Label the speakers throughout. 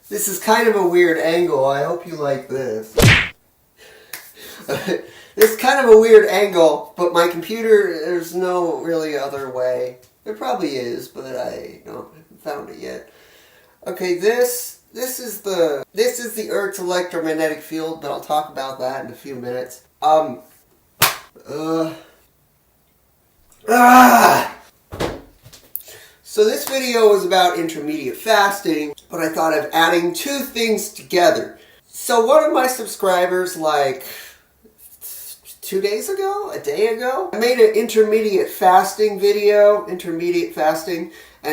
Speaker 1: This is kind of a weird angle. I hope you like this. This is kind of a weird angle, but my computer, there's no really other way. There probably is, but I haven't found it yet. Okay, this is the Earth's electromagnetic field, but I'll talk about that in a few minutes. So this video was about intermediate fasting, but I thought of adding two things together. So one of my subscribers, like 2 days ago, a day ago, I made an intermediate fasting video, and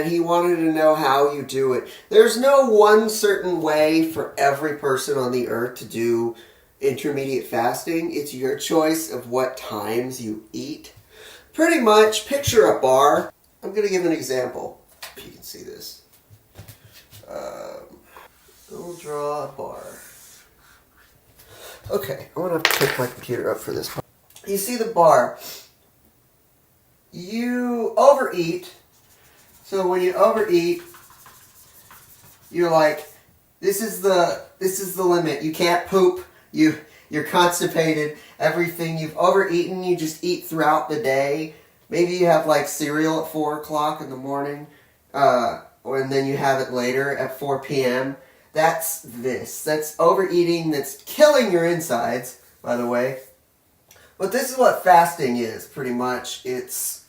Speaker 1: he wanted to know how you do it. There's no one certain way for every person on the earth to do intermediate fasting. It's your choice of what times you eat. Pretty much, picture a bar. I'm going to give an example, if you can see this. We'll draw a bar. Okay, I'm going to have to pick my computer up for this part. You see the bar. You overeat. So when you overeat, you're like, this is the limit. You can't poop. You're constipated. Everything you've overeaten, you just eat throughout the day. Maybe you have like cereal at 4 o'clock in the morning, and then you have it later at 4 p.m. That's this. That's overeating. That's killing your insides, by the way. But this is what fasting is, pretty much. It's,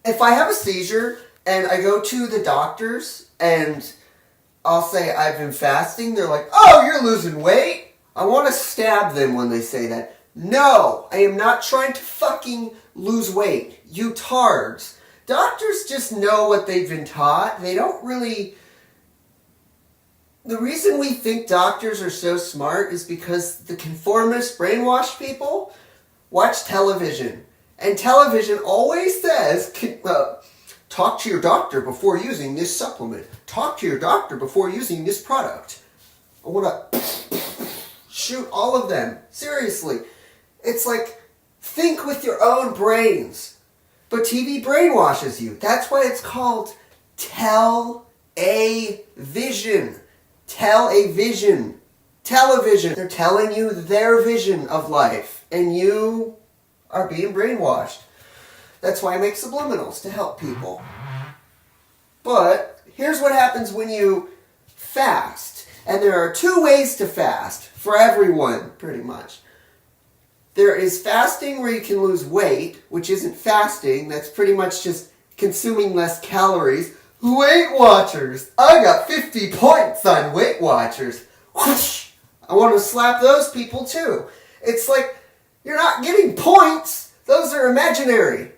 Speaker 1: if I have a seizure and I go to the doctors and I'll say I've been fasting, they're like, oh, you're losing weight? I want to stab them when they say that. No, I am not trying to fucking lose weight. You tards. Doctors just know what they've been taught. They don't really... The reason we think doctors are so smart is because the conformist, brainwashed people watch television. And television always says, talk to your doctor before using this supplement. Talk to your doctor before using this product. I want to shoot all of them. Seriously. It's like, think with your own brains. But TV brainwashes you. That's why it's called tell-a-vision. Tell-a-vision. Television. They're telling you their vision of life. And you are being brainwashed. That's why I make subliminals, to help people. But here's what happens when you fast. And there are two ways to fast for everyone, pretty much. There is fasting where you can lose weight, which isn't fasting. That's pretty much just consuming less calories. Weight Watchers! I got 50 points on Weight Watchers. Whoosh! I want to slap those people too. It's like, you're not getting points. Those are imaginary.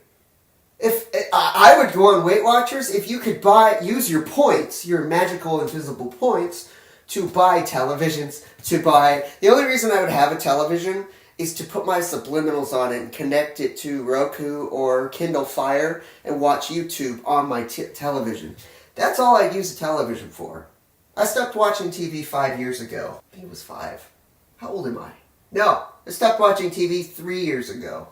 Speaker 1: If I would go on Weight Watchers if you could use your points, your magical invisible points, to buy televisions, The only reason I would have a television is to put my subliminals on it and connect it to Roku or Kindle Fire and watch YouTube on my television. That's all I'd use a television for. I stopped watching TV 5 years ago. I think it was 5. How old am I? No, I stopped watching TV 3 years ago.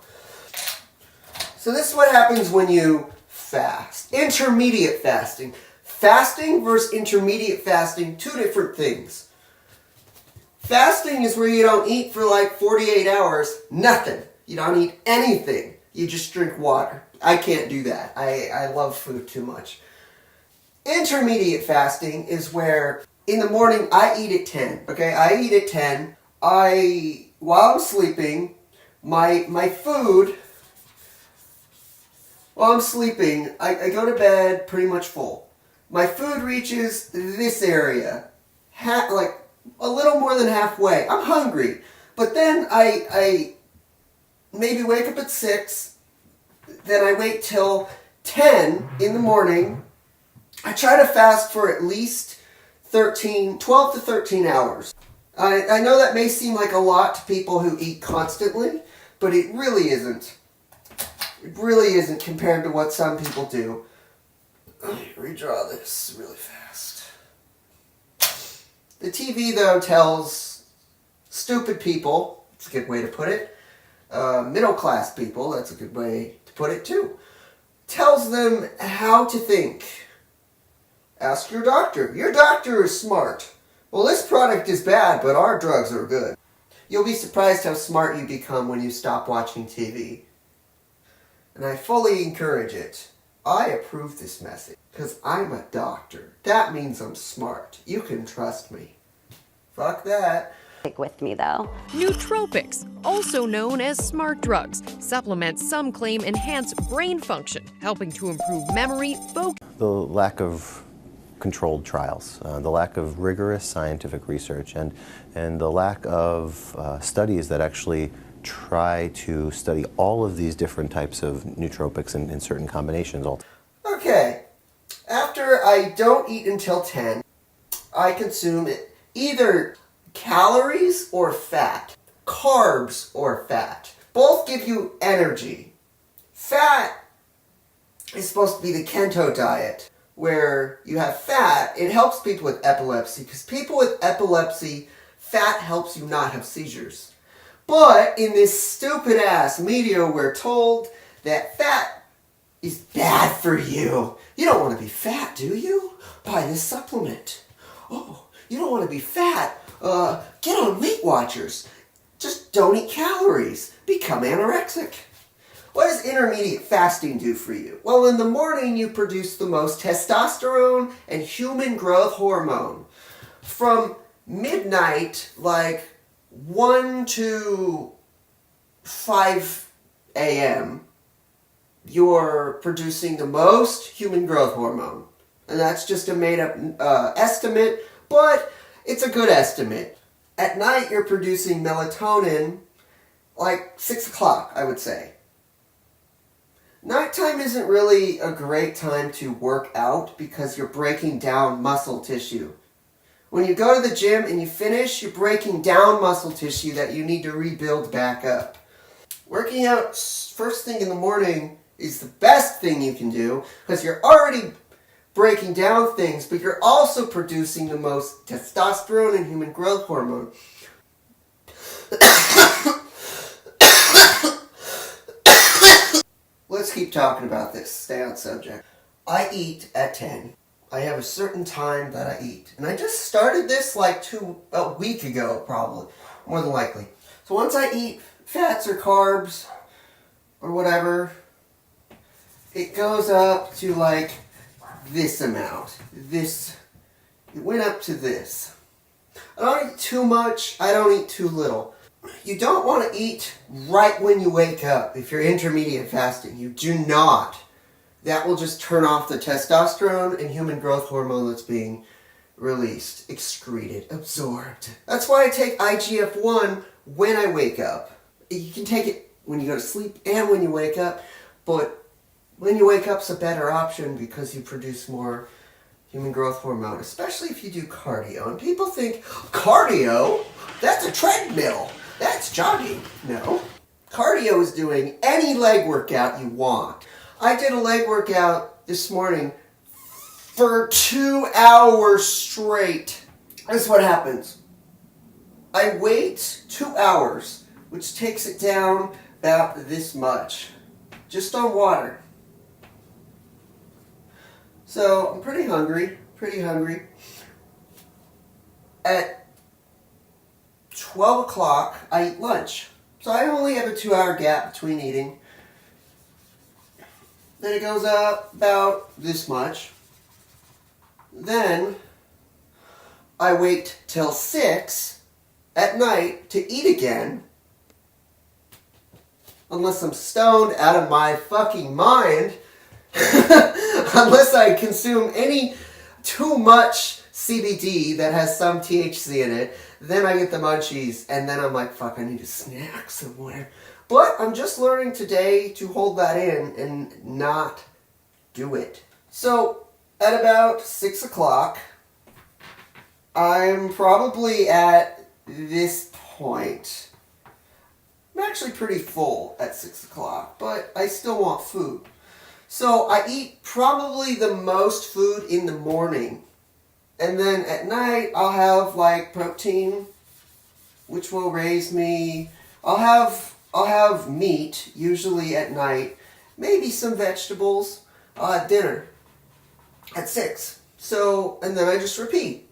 Speaker 1: So this is what happens when you fast. Intermediate fasting. Fasting versus intermediate fasting, two different things. Fasting is where you don't eat for like 48 hours, nothing. You don't eat anything. You just drink water. I can't do that. I love food too much. Intermediate fasting is where in the morning I eat at 10. Okay, I eat at 10. While I'm sleeping, my food, while I'm sleeping, I go to bed pretty much full. My food reaches this area, like a little more than halfway. I'm hungry. But then I maybe wake up at 6. Then I wait till 10 in the morning. I try to fast for at least 12 to 13 hours. I know that may seem like a lot to people who eat constantly, but it really isn't. It really isn't compared to what some people do. Let me redraw this really fast. The TV, though, tells stupid people, that's a good way to put it, middle-class people, that's a good way to put it too, tells them how to think. Ask your doctor. Your doctor is smart. Well, this product is bad, but our drugs are good. You'll be surprised how smart you become when you stop watching TV. And I fully encourage it. I approve this message because I'm a doctor. That means I'm smart. You can trust me. Fuck that.
Speaker 2: With me though.
Speaker 3: Nootropics, also known as smart drugs, supplements some claim enhance brain function, helping to improve memory, focus.
Speaker 4: The lack of controlled trials, the lack of rigorous scientific research, and the lack of studies that actually try to study all of these different types of nootropics in certain combinations.
Speaker 1: Okay, after I don't eat until 10, I consume either calories or fat, carbs or fat. Both give you energy. Fat is supposed to be the keto diet, where you have fat. It helps people with epilepsy, because people with epilepsy, fat helps you not have seizures. But in this stupid ass media, we're told that fat is bad for you. You don't want to be fat, do you? Buy this supplement. Oh, you don't want to be fat? Get on Weight Watchers. Just don't eat calories. Become anorexic. What does intermediate fasting do for you? Well, in the morning you produce the most testosterone and human growth hormone. From midnight, like 1 to 5 a.m., you're producing the most human growth hormone. And that's just a made-up estimate, but it's a good estimate. At night, you're producing melatonin like 6 o'clock, I would say. Nighttime isn't really a great time to work out because you're breaking down muscle tissue. When you go to the gym and you finish, you're breaking down muscle tissue that you need to rebuild back up. Working out first thing in the morning is the best thing you can do because you're already breaking down things, but you're also producing the most testosterone and human growth hormone. Let's keep talking about this. Stay on subject. I eat at 10. I have a certain time that I eat. And I just started this like a week ago, probably. More than likely. So once I eat fats or carbs or whatever, it goes up to like this amount. It went up to this. I don't eat too much. I don't eat too little. You don't want to eat right when you wake up if you're intermediate fasting. You do not. That will just turn off the testosterone and human growth hormone that's being released, excreted, absorbed. That's why I take IGF-1 when I wake up. You can take it when you go to sleep and when you wake up, but when you wake up's a better option because you produce more human growth hormone, especially if you do cardio. And people think, cardio? That's a treadmill. That's jogging. No. Cardio is doing any leg workout you want. I did a leg workout this morning for 2 hours straight. This is what happens. I wait 2 hours, which takes it down about this much, just on water. So I'm pretty hungry. At 12 o'clock, I eat lunch. So I only have a 2 hour gap between eating. Then it goes up about this much. Then I wait till 6 at night to eat again. Unless I'm stoned out of my fucking mind. Unless I consume any too much CBD that has some THC in it, then I get the munchies, and then I'm like, fuck, I need a snack somewhere. But I'm just learning today to hold that in and not do it. So, at about 6 o'clock, I'm probably at this point. I'm actually pretty full at 6 o'clock, but I still want food. So I eat probably the most food in the morning. And then at night, I'll have like protein, which will raise me. I'll have meat, usually at night. Maybe some vegetables. I'll have dinner at 6. So, and then I just repeat.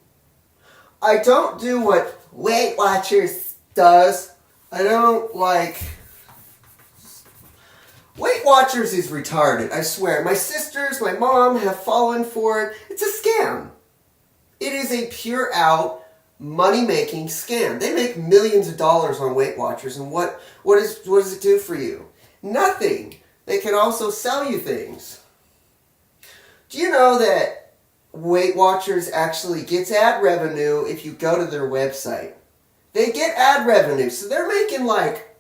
Speaker 1: I don't do what Weight Watchers does. I don't like... Weight Watchers is retarded, I swear. My sisters, my mom have fallen for it. It's a scam. It is a pure out money-making scam. They make millions of dollars on Weight Watchers, and what does it do for you? Nothing. They can also sell you things. Do you know that Weight Watchers actually gets ad revenue if you go to their website? They get ad revenue, so they're making like,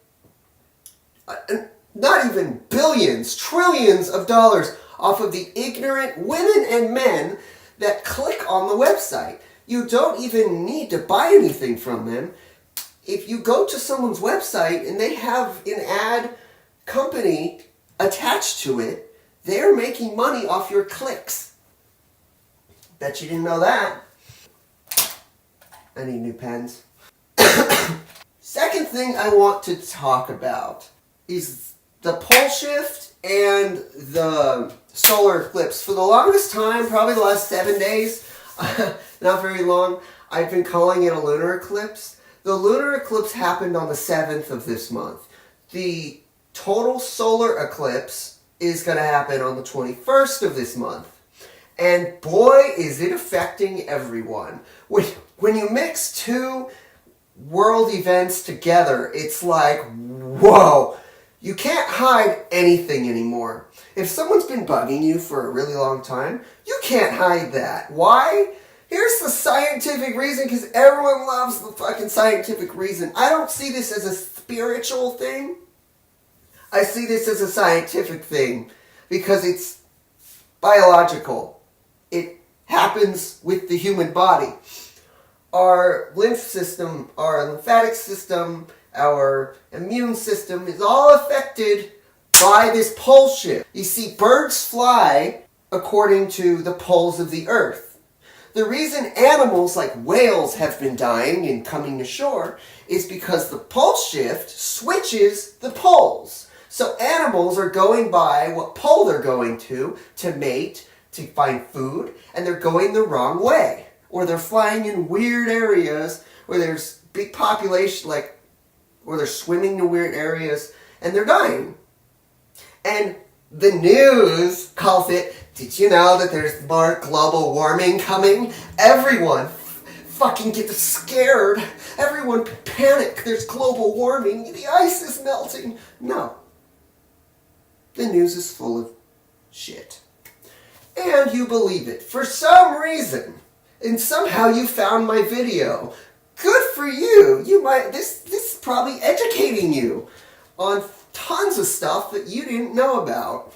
Speaker 1: not even billions, trillions of dollars off of the ignorant women and men that click on the website. You don't even need to buy anything from them. If you go to someone's website and they have an ad company attached to it, they're making money off your clicks. Bet you didn't know that. I need new pens. Second thing I want to talk about is the pole shift and the solar eclipse. For the longest time, probably the last 7 days, not very long, I've been calling it a lunar eclipse. The lunar eclipse happened on the 7th of this month. The total solar eclipse is going to happen on the 21st of this month. And boy, is it affecting everyone. When you mix two world events together, it's like, whoa, you can't hide anything anymore. If someone's been bugging you for a really long time, you can't hide that. Why? Here's the scientific reason, because everyone loves the fucking scientific reason. I don't see this as a spiritual thing. I see this as a scientific thing, because it's biological. It happens with the human body. Our lymph system, our lymphatic system, our immune system is all affected by this pole shift. You see, birds fly according to the poles of the earth. The reason animals like whales have been dying and coming ashore is because the pole shift switches the poles. So animals are going by what pole they're going to mate, to find food, and they're going the wrong way. Or they're flying in weird areas where there's big population, like where they're swimming in weird areas, and they're dying. And the news calls it, did you know that there's more global warming coming? Everyone fucking gets scared. Everyone panic. There's global warming. The ice is melting. No. The news is full of shit. And you believe it. For some reason. And somehow you found my video. Good for you. This is probably educating you on tons of stuff that you didn't know about.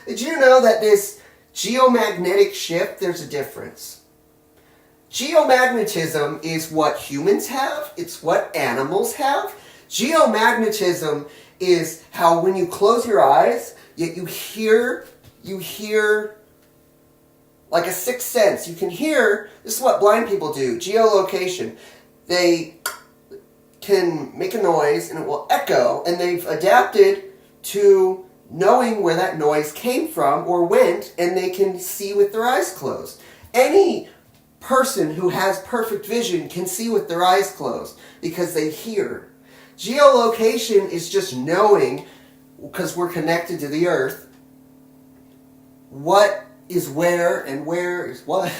Speaker 1: Did you know that this geomagnetic shift, there's a difference? Geomagnetism is what humans have. It's what animals have. Geomagnetism is how when you close your eyes, yet you hear like a sixth sense. You can hear, this is what blind people do, geolocation. They can make a noise and it will echo, and they've adapted to knowing where that noise came from or went, and they can see with their eyes closed. Any person who has perfect vision can see with their eyes closed because they hear. Geolocation is just knowing, because we're connected to the earth, what is where and where is what.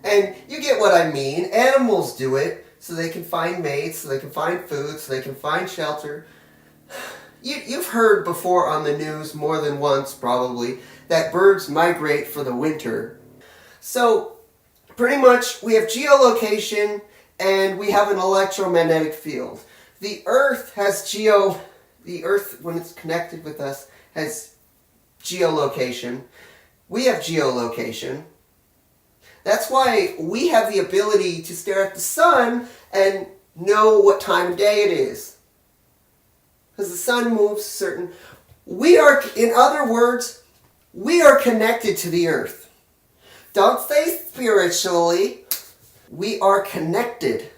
Speaker 1: And you get what I mean. Animals do it so they can find mates, so they can find food, so they can find shelter. You've heard before on the news more than once probably that birds migrate for the winter. So pretty much we have geolocation and we have an electromagnetic field. The earth when it's connected with us has geolocation. We have geolocation. That's why we have the ability to stare at the sun and know what time of day it is. Because the sun moves certain... in other words, we are connected to the earth. Don't say spiritually. We are connected.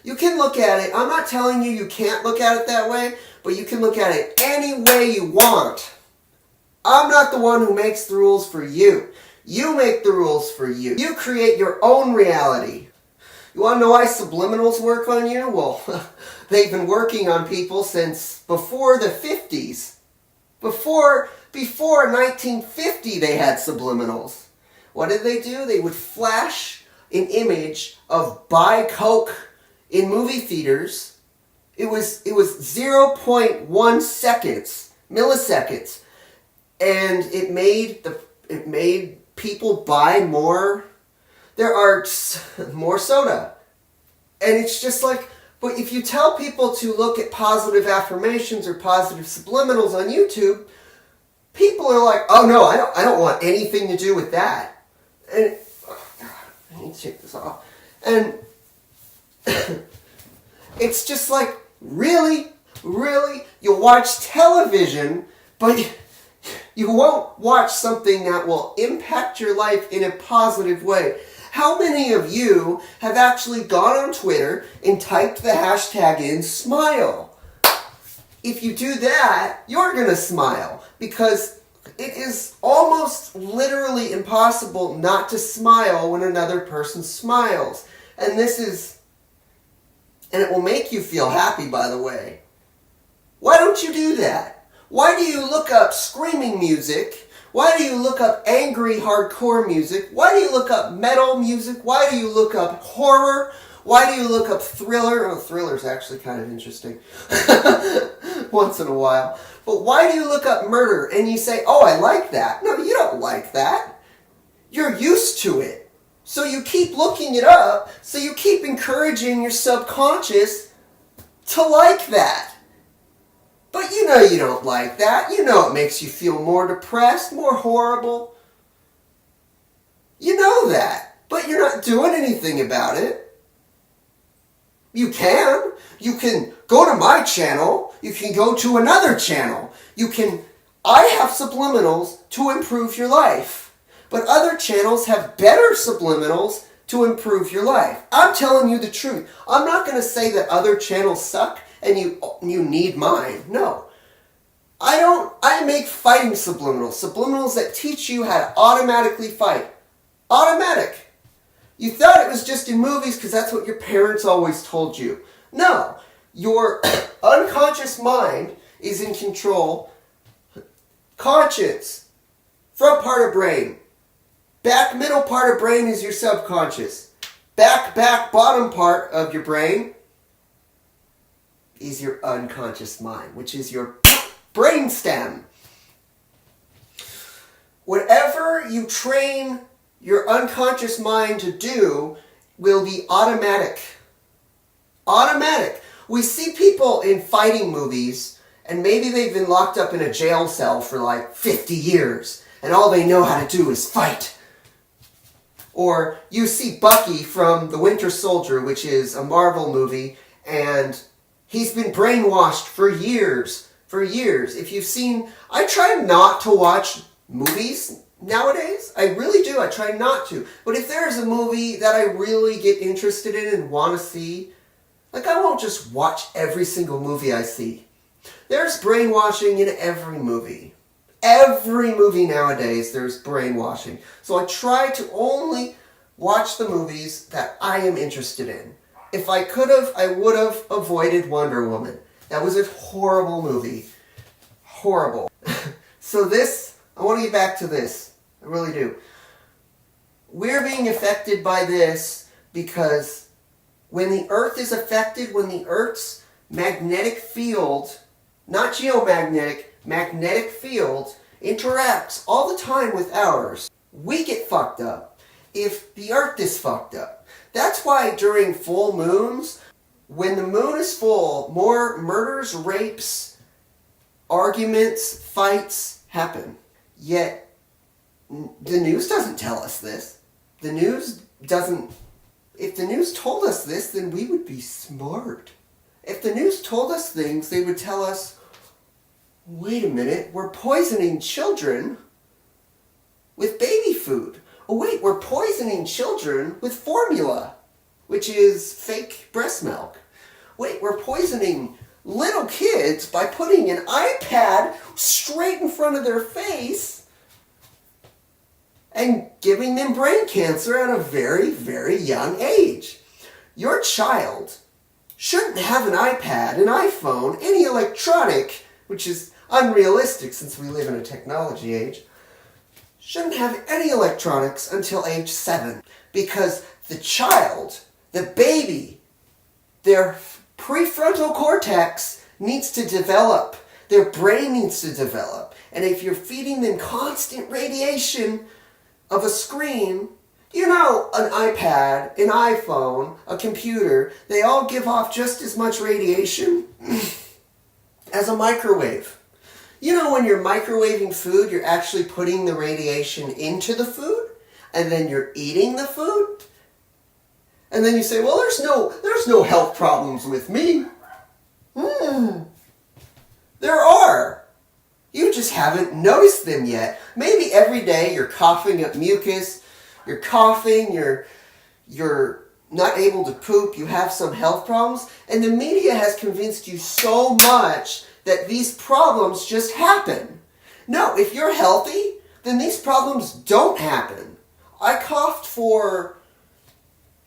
Speaker 1: You can look at it. I'm not telling you you can't look at it that way, but you can look at it any way you want. I'm not the one who makes the rules for you. You make the rules for you. You create your own reality. You want to know why subliminals work on you? Well, they've been working on people since before the 50s. Before 1950 they had subliminals. What did they do? They would flash an image of buy Coke in movie theaters. It was 0.1 seconds, milliseconds, and it made people buy more. There are more soda, and it's just like. But if you tell people to look at positive affirmations or positive subliminals on YouTube, people are like, "Oh no, I don't want anything to do with that." And I need to take this off. And it's just like, really? You watch television, but you won't watch something that will impact your life in a positive way. How many of you have actually gone on Twitter and typed the hashtag in smile? If you do that, you're going to smile, because it is almost literally impossible not to smile when another person smiles. And it will make you feel happy, by the way. Why don't you do that? Why do you look up screaming music? Why do you look up angry hardcore music? Why do you look up metal music? Why do you look up horror? Why do you look up thriller? Oh, thriller's actually kind of interesting. Once in a while. But why do you look up murder and you say, "Oh, I like that"? No, you don't like that. You're used to it. So you keep looking it up, so you keep encouraging your subconscious to like that. But you know you don't like that. You know it makes you feel more depressed, more horrible. You know that. But you're not doing anything about it. You can. You can go to my channel. You can go to another channel. I have subliminals to improve your life. But other channels have better subliminals to improve your life. I'm telling you the truth. I'm not going to say that other channels suck and you need mine. No. I make fighting subliminals. Subliminals that teach you how to automatically fight. Automatic. You thought it was just in movies because that's what your parents always told you. No. Your unconscious mind is in control. Conscious. Front part of brain. Back middle part of brain is your subconscious. Back, bottom part of your brain is your unconscious mind, which is your brainstem. Whatever you train your unconscious mind to do will be automatic. Automatic. We see people in fighting movies, and maybe they've been locked up in a jail cell for like 50 years, and all they know how to do is fight. Or you see Bucky from The Winter Soldier, which is a Marvel movie, and he's been brainwashed for years. If you've seen... I try not to watch movies nowadays. I really do. I try not to. But if there's a movie that I really get interested in and want to see, like, I won't just watch every single movie I see. There's brainwashing in every movie. Every movie nowadays, there's brainwashing. So I try to only watch the movies that I am interested in. If I could have, I would have avoided Wonder Woman. That was a horrible movie. Horrible. So I want to get back to this. I really do. We're being affected by this because when the Earth is affected, when the Earth's magnetic field, not geomagnetic, magnetic field, interacts all the time with ours, we get fucked up. If the Earth is fucked up. That's why during full moons, when the moon is full, more murders, rapes, arguments, fights happen. Yet, the news doesn't tell us this. The news doesn't... If the news told us this, then we would be smart. If the news told us things, they would tell us, wait a minute, we're poisoning children with baby food. Oh wait, we're poisoning children with formula, which is fake breast milk. Wait, we're poisoning little kids by putting an iPad straight in front of their face and giving them brain cancer at a very, very young age. Your child shouldn't have an iPad, an iPhone, any electronic, which is unrealistic since we live in a technology age, shouldn't have any electronics until age 7. Because the child, the baby, their prefrontal cortex needs to develop. Their brain needs to develop. And if you're feeding them constant radiation of a screen, you know, an iPad, an iPhone, a computer, they all give off just as much radiation as a microwave. You know, when you're microwaving food, you're actually putting the radiation into the food, and then you're eating the food. And then you say, well, there's no health problems with me. There are. You just haven't noticed them yet. Maybe every day you're coughing up mucus, you're coughing, you're not able to poop, you have some health problems, and the media has convinced you so much that these problems just happen. No, if you're healthy, then these problems don't happen. I coughed for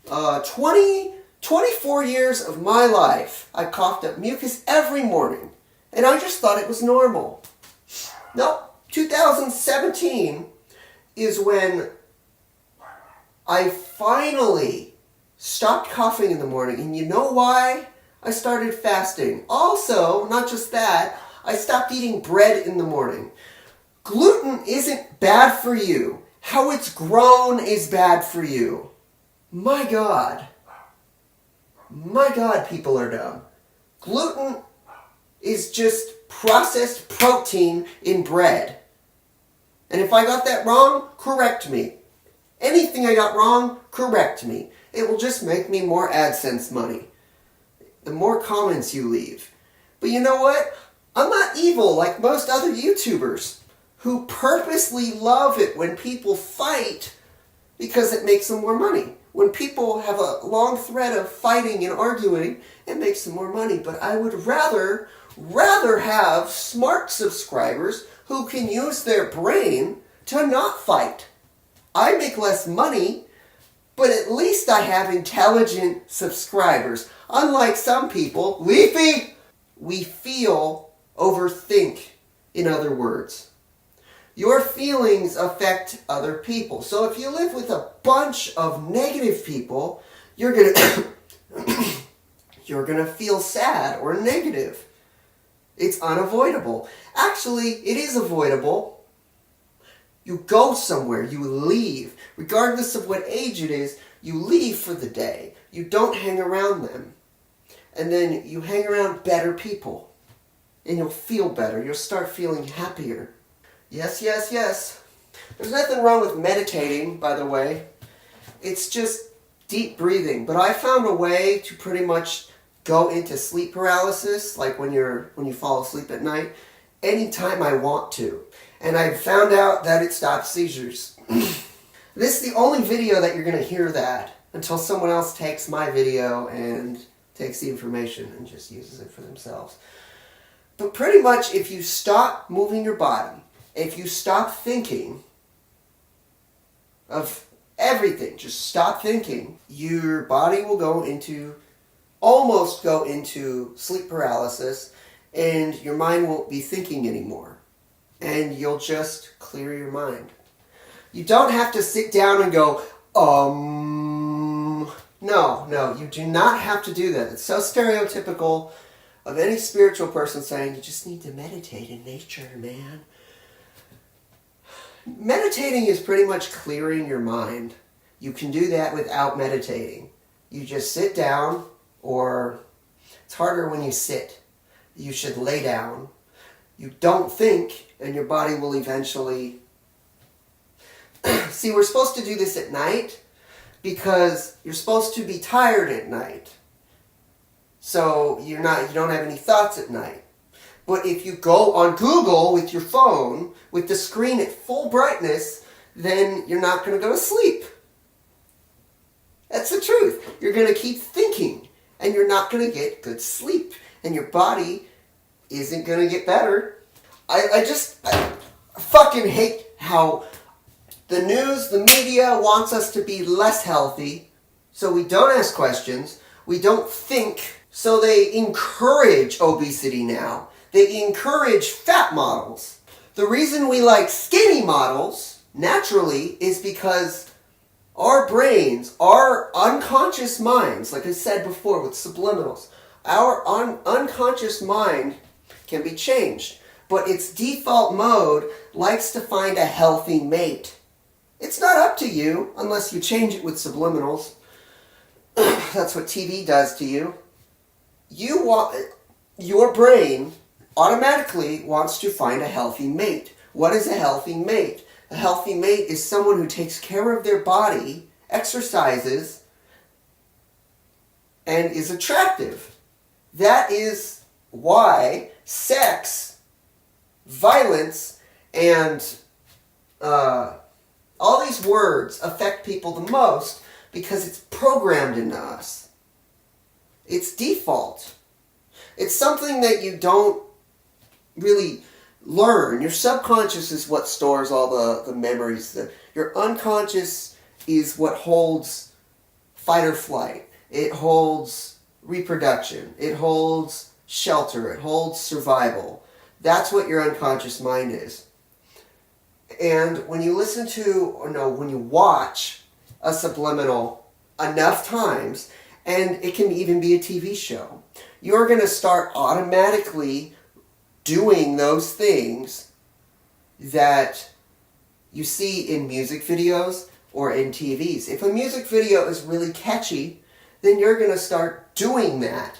Speaker 1: 24 years of my life. I coughed up mucus every morning, and I just thought it was normal. No, 2017 is when I finally stopped coughing in the morning. And you know why? I started fasting. Also, not just that, I stopped eating bread in the morning. Gluten isn't bad for you. How it's grown is bad for you. My God, people are dumb. Gluten is just processed protein in bread. And if I got that wrong, correct me. Anything I got wrong, correct me. It will just make me more AdSense money. The more comments you leave. But you know what? I'm not evil like most other YouTubers who purposely love it when people fight because it makes them more money. When people have a long thread of fighting and arguing, it makes them more money. But I would rather have smart subscribers who can use their brain to not fight. I make less money, but at least I have intelligent subscribers. Unlike some people, Leafy, we feel, overthink, in other words. Your feelings affect other people. So if you live with a bunch of negative people, you're gonna feel sad or negative. It's unavoidable. Actually, it is avoidable. You go somewhere, you leave. Regardless of what age it is, you leave for the day. You don't hang around them. And then you hang around better people. And you'll feel better. You'll start feeling happier. Yes, yes, yes. There's nothing wrong with meditating, by the way. It's just deep breathing. But I found a way to pretty much go into sleep paralysis, like when you fall asleep at night, anytime I want to. And I found out that it stops seizures. This is the only video that you're going to hear that until someone else takes my video and takes the information and just uses it for themselves. But pretty much if you stop moving your body, if you stop thinking of everything, just stop thinking, your body will almost go into sleep paralysis, and your mind won't be thinking anymore. And you'll just clear your mind. You don't have to sit down and go, No, you do not have to do that. It's so stereotypical of any spiritual person saying, you just need to meditate in nature, man. Meditating is pretty much clearing your mind. You can do that without meditating. You just sit down, or it's harder when you sit. You should lay down. You don't think, and your body will eventually... See, we're supposed to do this at night because you're supposed to be tired at night. So you don't have any thoughts at night. But if you go on Google with your phone, with the screen at full brightness, then you're not going to go to sleep. That's the truth. You're going to keep thinking, and you're not going to get good sleep. And your body isn't going to get better. I fucking hate how The news, the media wants us to be less healthy, so we don't ask questions, we don't think, so they encourage obesity now. They encourage fat models. The reason we like skinny models, naturally, is because our brains, our unconscious minds, like I said before with subliminals, our unconscious mind can be changed, but its default mode likes to find a healthy mate. It's not up to you unless you change it with subliminals. That's what TV does to you. Your brain automatically wants to find a healthy mate. What is a healthy mate? A healthy mate is someone who takes care of their body, exercises, and is attractive. That is why sex, violence, and all these words affect people the most, because it's programmed into us. It's default. It's something that you don't really learn. Your subconscious is what stores all the memories. Your unconscious is what holds fight or flight. It holds reproduction. It holds shelter. It holds survival. That's what your unconscious mind is. And when you when you watch a subliminal enough times, and it can even be a TV show, you're going to start automatically doing those things that you see in music videos or in TVs. If a music video is really catchy, then you're going to start doing that.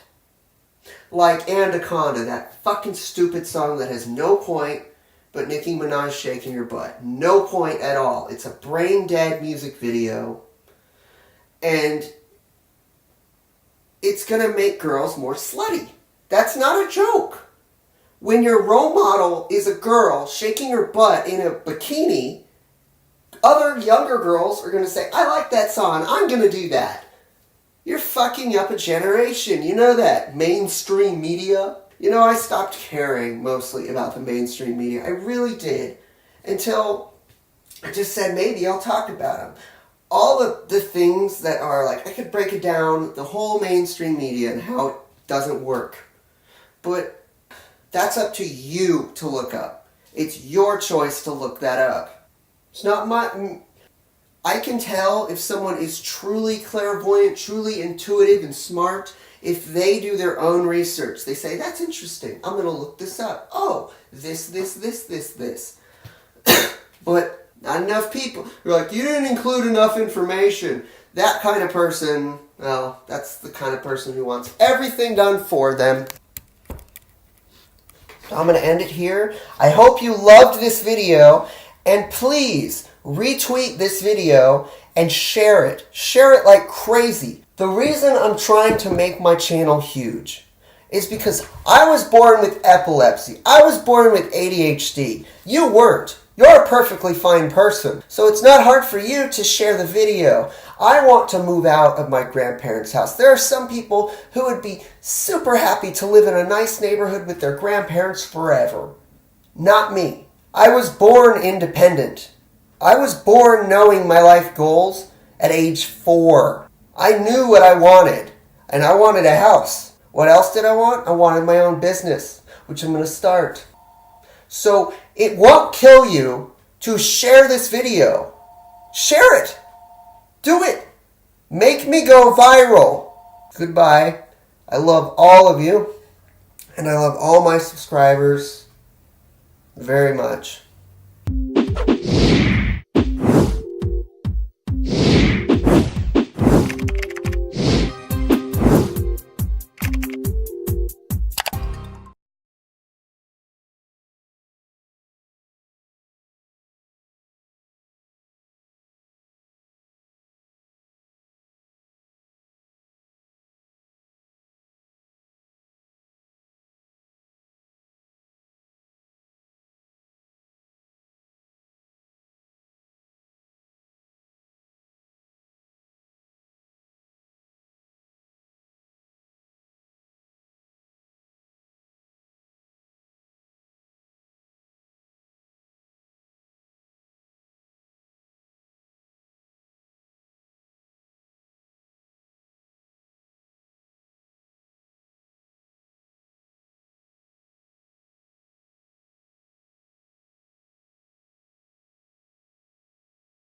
Speaker 1: Like Anaconda, that fucking stupid song that has no point but Nicki Minaj shaking her butt. No point at all. It's a brain-dead music video. And it's going to make girls more slutty. That's not a joke. When your role model is a girl shaking her butt in a bikini, other younger girls are going to say, I like that song, I'm going to do that. You're fucking up a generation. You know that. Mainstream media. You know, I stopped caring mostly about the mainstream media. I really did. Until I just said, maybe I'll talk about them. All the things that are like, I could break it down, the whole mainstream media and how it doesn't work. But that's up to you to look up. It's your choice to look that up. It's not my... I can tell if someone is truly clairvoyant, truly intuitive and smart, if they do their own research. They say, that's interesting. I'm going to look this up. Oh, this. But not enough people. You're like, you didn't include enough information. That kind of person, well, that's the kind of person who wants everything done for them. I'm going to end it here. I hope you loved this video. And please retweet this video and share it. Share it like crazy. The reason I'm trying to make my channel huge is because I was born with epilepsy. I was born with ADHD. You weren't. You're a perfectly fine person. So it's not hard for you to share the video. I want to move out of my grandparents' house. There are some people who would be super happy to live in a nice neighborhood with their grandparents forever. Not me. I was born independent. I was born knowing my life goals at age 4. I knew what I wanted, and I wanted a house. What else did I want? I wanted my own business, which I'm going to start. So it won't kill you to share this video. Share it. Do it. Make me go viral. Goodbye. I love all of you, and I love all my subscribers very much.